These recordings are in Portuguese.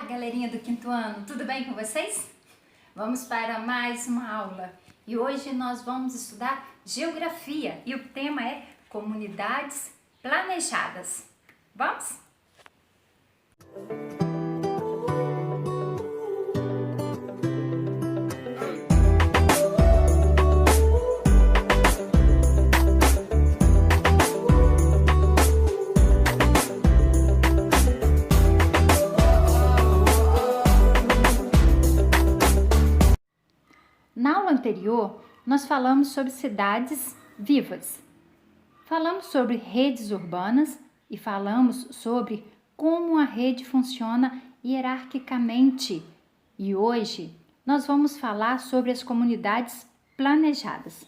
Galerinha do quinto ano, tudo bem com vocês? Vamos para mais uma aula e hoje nós vamos estudar geografia e o tema é comunidades planejadas. Vamos? Na aula anterior, nós falamos sobre cidades vivas. Falamos sobre redes urbanas e falamos sobre como a rede funciona hierarquicamente. E hoje nós vamos falar sobre as comunidades planejadas.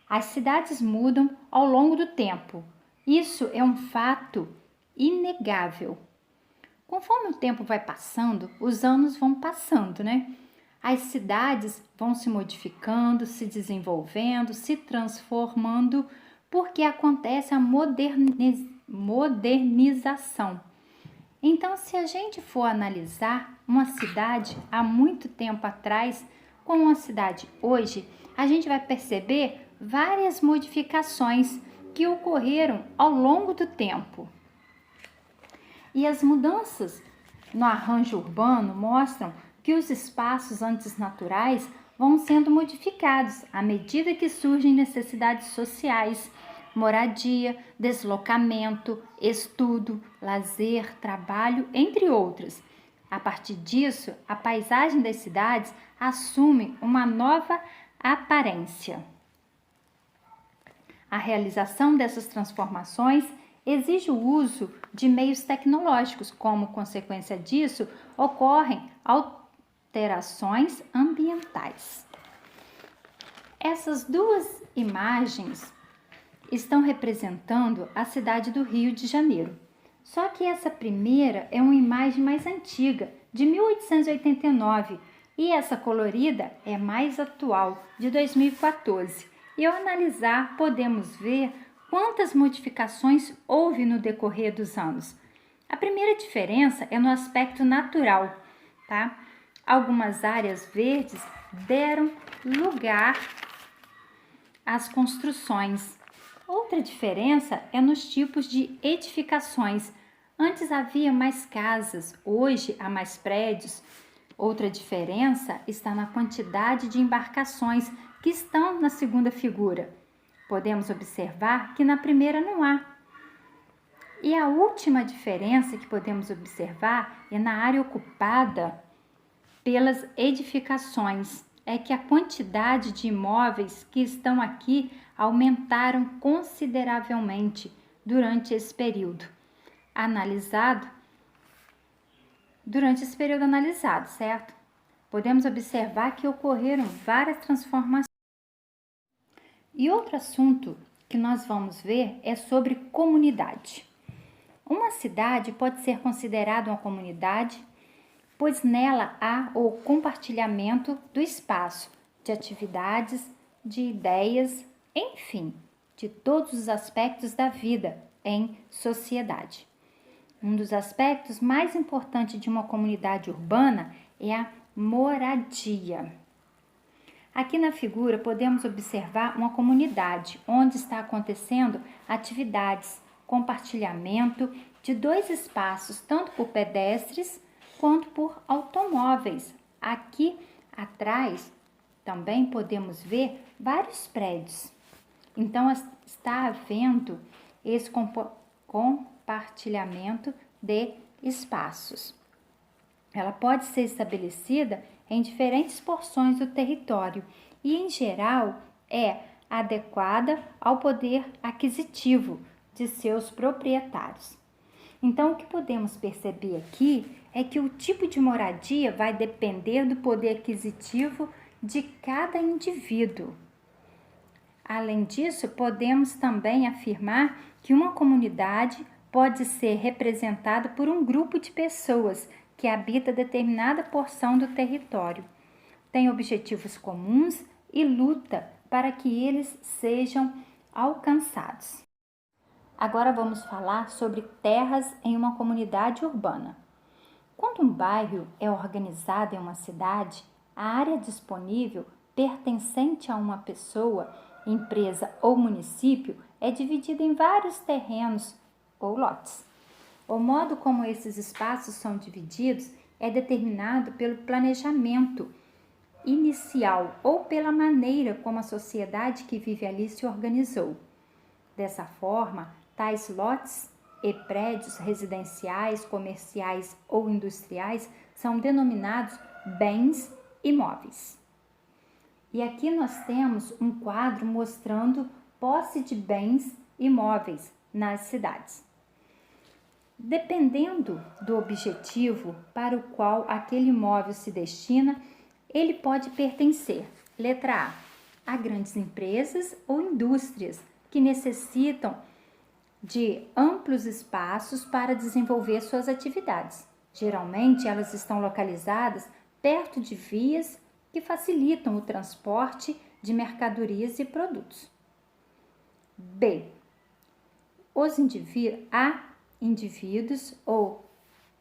As cidades mudam ao longo do tempo. Isso é um fato inegável. Conforme o tempo vai passando, os anos vão passando, né? As cidades vão se modificando, se desenvolvendo, se transformando, porque acontece a modernização. Então, se a gente for analisar uma cidade há muito tempo atrás com uma cidade hoje, a gente vai perceber várias modificações que ocorreram ao longo do tempo. E as mudanças no arranjo urbano mostram que os espaços antes naturais vão sendo modificados à medida que surgem necessidades sociais, moradia, deslocamento, estudo, lazer, trabalho, entre outras. A partir disso, a paisagem das cidades assume uma nova aparência. A realização dessas transformações exige o uso de meios tecnológicos. Como consequência disso, ocorrem alterações ambientais. Essas duas imagens estão representando a cidade do Rio de Janeiro. Só que essa primeira é uma imagem mais antiga, de 1889, e essa colorida é mais atual, de 2014. E ao analisar, podemos ver quantas modificações houve no decorrer dos anos. A primeira diferença é no aspecto natural, tá? Algumas áreas verdes deram lugar às construções. Outra diferença é nos tipos de edificações. Antes havia mais casas, hoje há mais prédios. Outra diferença está na quantidade de embarcações que estão na segunda figura. Podemos observar que na primeira não há. E a última diferença que podemos observar é na área ocupada pelas edificações. É que a quantidade de imóveis que estão aqui aumentaram consideravelmente durante esse período analisado, certo? Podemos observar que ocorreram várias transformações. E outro assunto que nós vamos ver é sobre comunidade. Uma cidade pode ser considerada uma comunidade, pois nela há o compartilhamento do espaço, de atividades, de ideias, enfim, de todos os aspectos da vida em sociedade. Um dos aspectos mais importantes de uma comunidade urbana é a moradia. Aqui na figura podemos observar uma comunidade onde está acontecendo atividades, compartilhamento de dois espaços, tanto por pedestres quanto por automóveis. Aqui atrás também podemos ver vários prédios. Então está havendo esse compartilhamento de espaços. Ela pode ser estabelecida em diferentes porções do território e, em geral, é adequada ao poder aquisitivo de seus proprietários. Então, o que podemos perceber aqui é que o tipo de moradia vai depender do poder aquisitivo de cada indivíduo. Além disso, podemos também afirmar que uma comunidade pode ser representada por um grupo de pessoas que habita determinada porção do território, tem objetivos comuns e luta para que eles sejam alcançados. Agora vamos falar sobre terras em uma comunidade urbana. Quando um bairro é organizado em uma cidade, a área disponível pertencente a uma pessoa, empresa ou município é dividida em vários terrenos ou lotes. O modo como esses espaços são divididos é determinado pelo planejamento inicial ou pela maneira como a sociedade que vive ali se organizou. Dessa forma, tais lotes e prédios residenciais, comerciais ou industriais são denominados bens imóveis. E aqui nós temos um quadro mostrando posse de bens imóveis nas cidades. Dependendo do objetivo para o qual aquele imóvel se destina, ele pode pertencer, letra A grandes empresas ou indústrias que necessitam de amplos espaços para desenvolver suas atividades. Geralmente, elas estão localizadas perto de vias que facilitam o transporte de mercadorias e produtos. B. Há indivíduos ou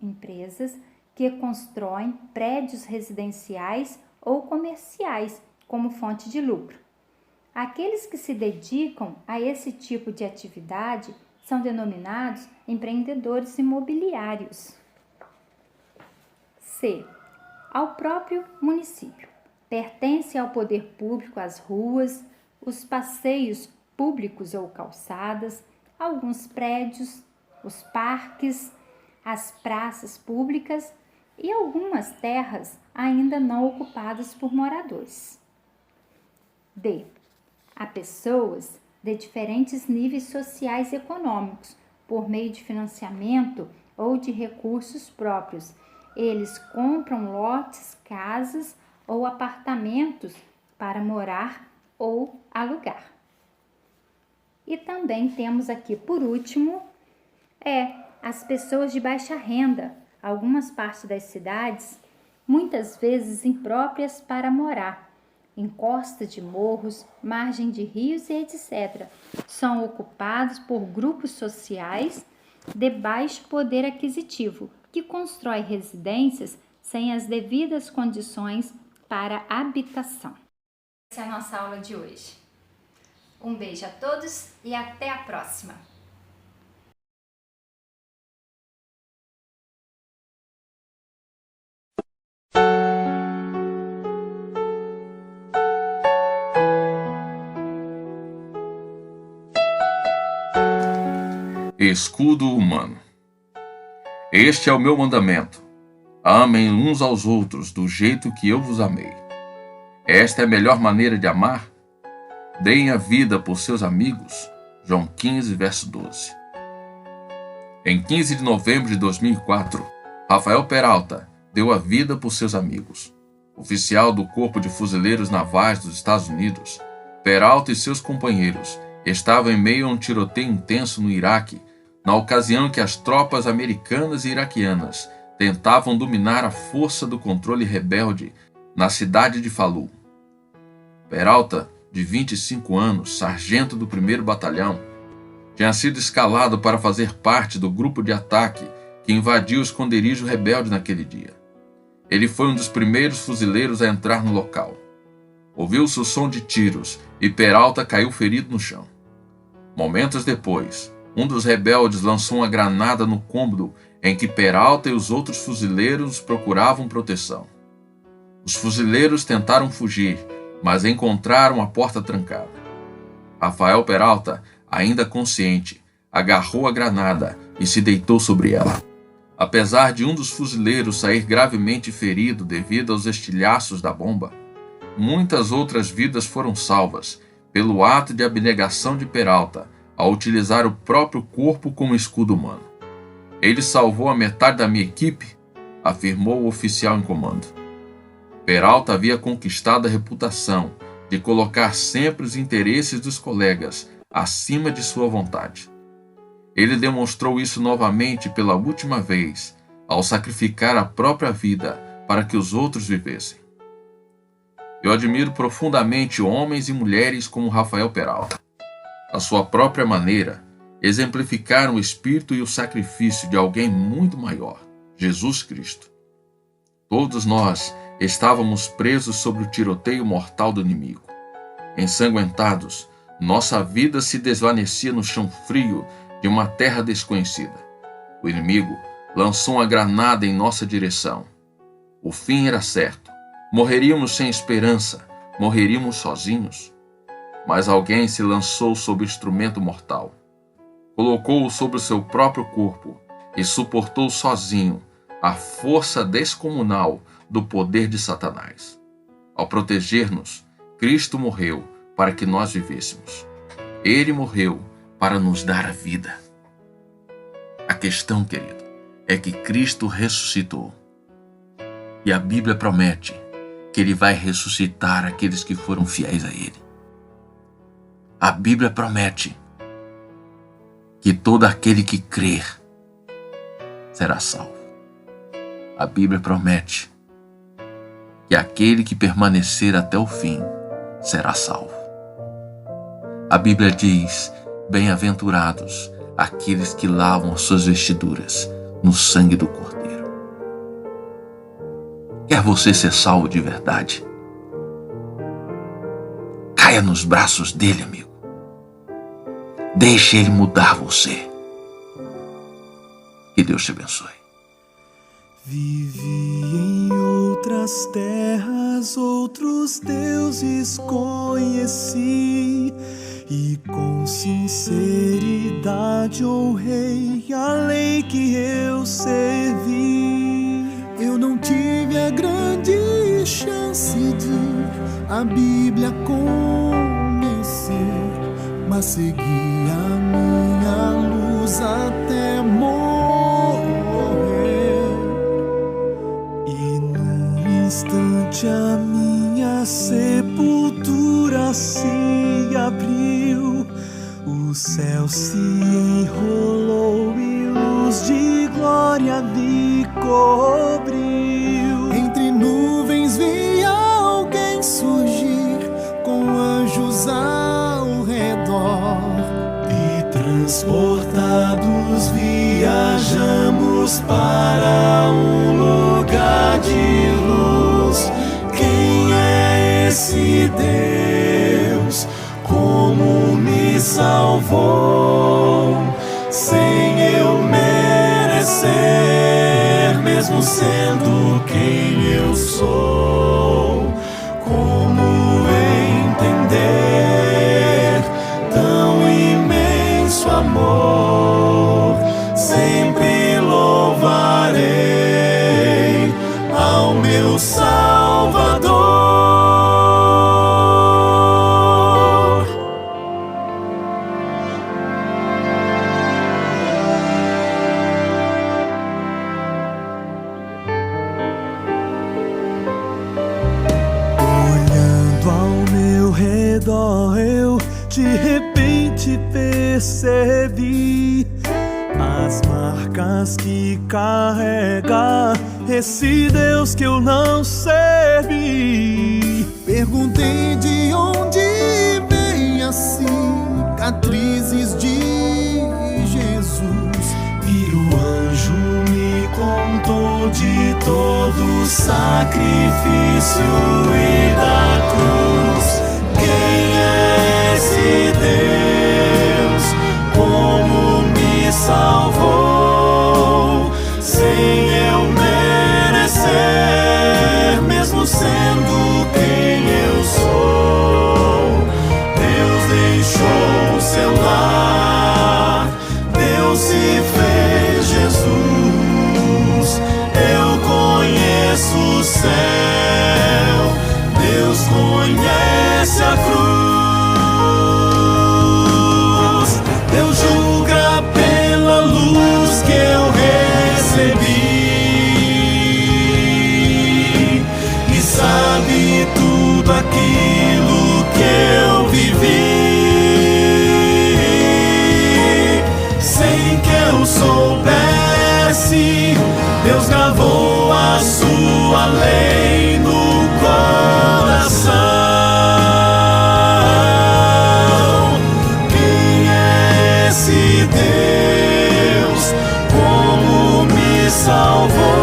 empresas que constroem prédios residenciais ou comerciais como fonte de lucro. Aqueles que se dedicam a esse tipo de atividade são denominados empreendedores imobiliários. C. Ao próprio município. Pertence ao poder público as ruas, os passeios públicos ou calçadas, alguns prédios, os parques, as praças públicas e algumas terras ainda não ocupadas por moradores. D. Há pessoas de diferentes níveis sociais e econômicos, por meio de financiamento ou de recursos próprios. Eles compram lotes, casas ou apartamentos para morar ou alugar. E também temos aqui, por último, as pessoas de baixa renda. Algumas partes das cidades, muitas vezes impróprias para morar, encosta de morros, margem de rios e etc., são ocupados por grupos sociais de baixo poder aquisitivo, que constroem residências sem as devidas condições para habitação. Essa é a nossa aula de hoje. Um beijo a todos e até a próxima! Escudo humano. Este é o meu mandamento: amem uns aos outros do jeito que eu vos amei. Esta é a melhor maneira de amar? Deem a vida por seus amigos. João 15, verso 12. Em 15 de novembro de 2004, Rafael Peralta deu a vida por seus amigos. Oficial do Corpo de Fuzileiros Navais dos Estados Unidos, Peralta e seus companheiros estavam em meio a um tiroteio intenso no Iraque, na ocasião que as tropas americanas e iraquianas tentavam dominar a força do controle rebelde na cidade de Falu. Peralta, de 25 anos, sargento do 1º Batalhão, tinha sido escalado para fazer parte do grupo de ataque que invadiu o esconderijo rebelde naquele dia. Ele foi um dos primeiros fuzileiros a entrar no local. Ouviu-se o som de tiros e Peralta caiu ferido no chão. Momentos depois, um dos rebeldes lançou uma granada no cômodo em que Peralta e os outros fuzileiros procuravam proteção. Os fuzileiros tentaram fugir, mas encontraram a porta trancada. Rafael Peralta, ainda consciente, agarrou a granada e se deitou sobre ela. Apesar de um dos fuzileiros sair gravemente ferido devido aos estilhaços da bomba, muitas outras vidas foram salvas pelo ato de abnegação de Peralta ao utilizar o próprio corpo como escudo humano. Ele salvou a metade da minha equipe, afirmou o oficial em comando. Peralta havia conquistado a reputação de colocar sempre os interesses dos colegas acima de sua vontade. Ele demonstrou isso novamente pela última vez, ao sacrificar a própria vida para que os outros vivessem. Eu admiro profundamente homens e mulheres como Rafael Peralta. À sua própria maneira, exemplificaram o espírito e o sacrifício de alguém muito maior. Jesus Cristo. Todos nós estávamos presos sob o tiroteio mortal do inimigo. Ensanguentados, nossa vida se desvanecia no chão frio de uma terra desconhecida. O inimigo lançou uma granada em nossa direção. O fim era certo. Morreríamos sem esperança, morreríamos sozinhos. Mas alguém se lançou sobre o instrumento mortal. Colocou-o sobre o seu próprio corpo e suportou sozinho a força descomunal do poder de Satanás. Ao proteger-nos, Cristo morreu para que nós vivêssemos. Ele morreu para nos dar a vida. A questão, querido, é que Cristo ressuscitou. E a Bíblia promete que Ele vai ressuscitar aqueles que foram fiéis a Ele. A Bíblia promete que todo aquele que crer será salvo. A Bíblia promete que aquele que permanecer até o fim será salvo. A Bíblia diz: bem-aventurados aqueles que lavam as suas vestiduras no sangue do Cordeiro. Quer você ser salvo de verdade? Caia nos braços dele, amigo. Deixe ele mudar você. Que Deus te abençoe. Vivi em outras terras, outros deuses conheci, e com sinceridade honrei a lei que eu servi. Eu não tive a grande chance de a Bíblia conhecer, mas segui a minha luz até morrer. E num instante a minha sepultura se abriu, o céu se enrolou e luz de glória me cobriu. Entre nuvens vi alguém surgir com anjos ao redor, e transportados viajamos para um lugar de luz. Quem é esse Deus? Como me salvou sem eu merecer, mesmo sendo quem eu sou? Como entender tão imenso amor? Sempre louvarei ao meu Salvador. Olhando ao meu redor, eu de repente percebi as marcas que carrega esse Deus que eu não servi. Perguntei de onde vem as cicatrizes de Jesus, e o anjo me contou de todo o sacrifício e da cruz. Quem é esse Deus? Como me salvou sem eu merecer, mesmo sendo quem eu sou? Deus deixou seu lar, Deus se fez Jesus. Eu conheço o céu, Deus conhece a cruz. Deus julga pela luz que eu recebi, e sabe tudo aquilo que eu vivi. Sem que eu soubesse, Deus gravou a sua lei no coração. Quem é esse Deus? Como me salvou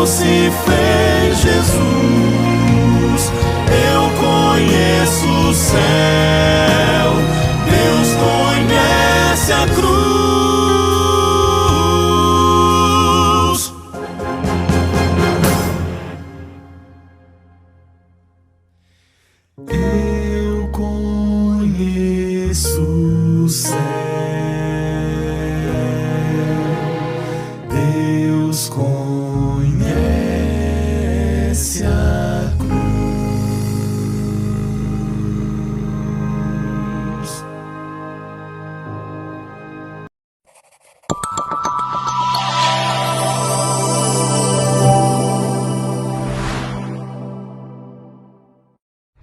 Deus se fez Jesus. Eu conheço o céu.